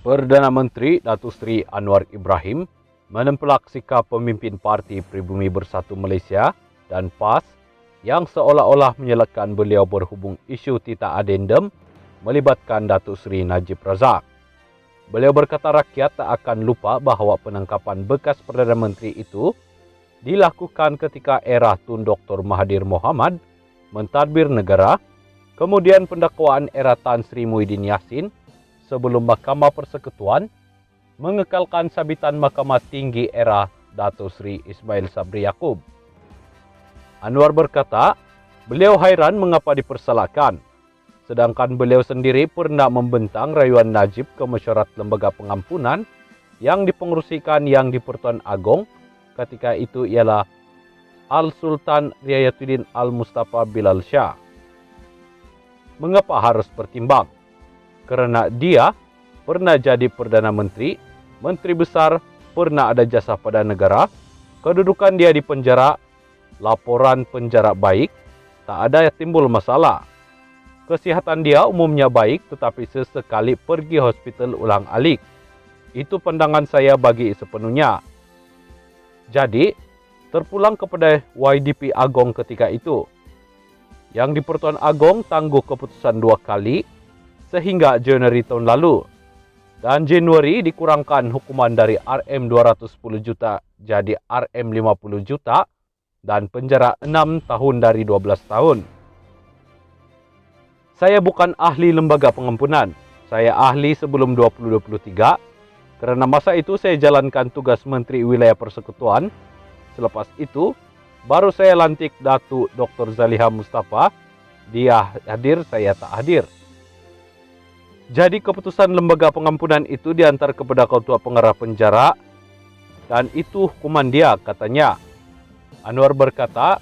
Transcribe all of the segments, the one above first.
Perdana Menteri Datuk Seri Anwar Ibrahim menempelak sikap pemimpin Parti Pribumi Bersatu Malaysia dan PAS yang seolah-olah menyelekan beliau berhubung isu tita adendum melibatkan Datuk Seri Najib Razak. Beliau berkata rakyat tak akan lupa bahawa penangkapan bekas Perdana Menteri itu dilakukan ketika era Tun Dr. Mahathir Mohamad mentadbir negara, kemudian pendakwaan era Tan Sri Muhyiddin Yassin sebelum Mahkamah Persekutuan mengekalkan sabitan Mahkamah Tinggi era Datuk Seri Ismail Sabri Yaakob. Anwar berkata, beliau hairan mengapa dipersalahkan, sedangkan beliau sendiri pernah membentang rayuan Najib ke mesyuarat lembaga pengampunan yang dipengerusikan Yang di-Pertuan Agong ketika itu ialah Al-Sultan Riayatuddin Al-Mustafa Bilal Shah. Mengapa harus bertimbang? Kerana dia pernah jadi Perdana Menteri, Menteri Besar, pernah ada jasa pada negara, kedudukan dia di penjara, laporan penjara baik, tak ada timbul masalah. Kesihatan dia umumnya baik tetapi sesekali pergi hospital ulang-alik. Itu pandangan saya bagi sepenuhnya. Jadi, terpulang kepada YDP Agong ketika itu. Yang di-Pertuan Agong tangguh keputusan 2 kali sehingga Januari tahun lalu. Dan Januari dikurangkan hukuman dari RM 210 juta jadi RM 50 juta dan penjara 6 tahun dari 12 tahun. Saya bukan ahli lembaga pengampunan. Saya ahli sebelum 2023. Kerana masa itu saya jalankan tugas Menteri Wilayah Persekutuan. Selepas itu, baru saya lantik Datuk Dr. Zaliha Mustafa. Dia hadir, saya tak hadir. Jadi keputusan lembaga pengampunan itu diantar kepada Ketua Pengarah Penjara dan itu hukuman dia, katanya. Anwar berkata,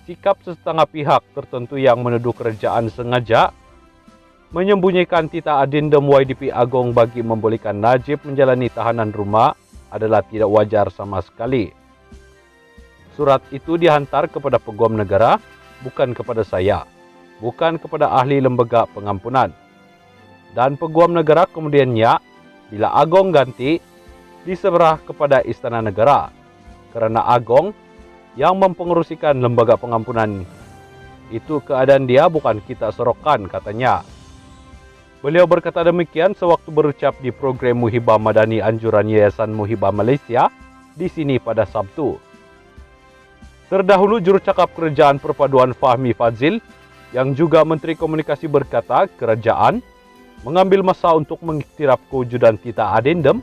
sikap setengah pihak tertentu yang menuduh kerajaan sengaja menyembunyikan tita adendum YDP Agong bagi membolehkan Najib menjalani tahanan rumah adalah tidak wajar sama sekali. Surat itu dihantar kepada Peguam Negara, bukan kepada saya, bukan kepada ahli lembaga pengampunan. Dan Peguam Negara kemudiannya, bila Agong ganti, diserah kepada Istana Negara. Kerana Agong yang mempengerusikan lembaga pengampunan itu keadaan dia bukan kita sorokkan, katanya. Beliau berkata demikian sewaktu berucap di program Muhibah Madani Anjuran Yayasan Muhibah Malaysia di sini pada Sabtu. Terdahulu jurucakap Kerajaan Perpaduan Fahmi Fadzil yang juga Menteri Komunikasi berkata kerajaan mengambil masa untuk mengiktiraf kewujudan tita adendum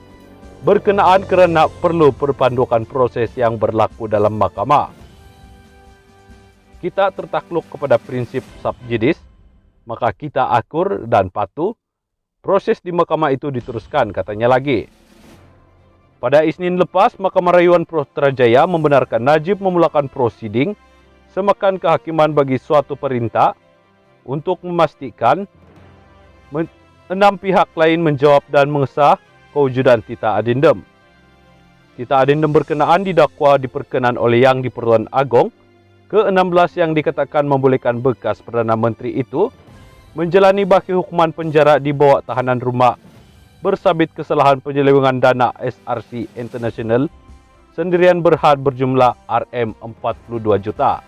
berkenaan kerana perlu perpandukan proses yang berlaku dalam mahkamah. Kita tertakluk kepada prinsip subjudice, maka kita akur dan patuh. Proses di mahkamah itu diteruskan, katanya lagi. Pada Isnin lepas, Mahkamah Rayuan Putrajaya membenarkan Najib memulakan prosiding semakan kehakiman bagi suatu perintah untuk memastikan 6 pihak lain menjawab dan mengesah kewujudan tita adendum. Tita adendum berkenaan didakwa diperkenan oleh Yang di-Pertuan Agong ke-16 yang dikatakan membolehkan bekas Perdana Menteri itu menjalani baki hukuman penjara di bawah tahanan rumah bersabit kesalahan penyelewengan dana SRC International sendirian berhad berjumlah RM 42 juta.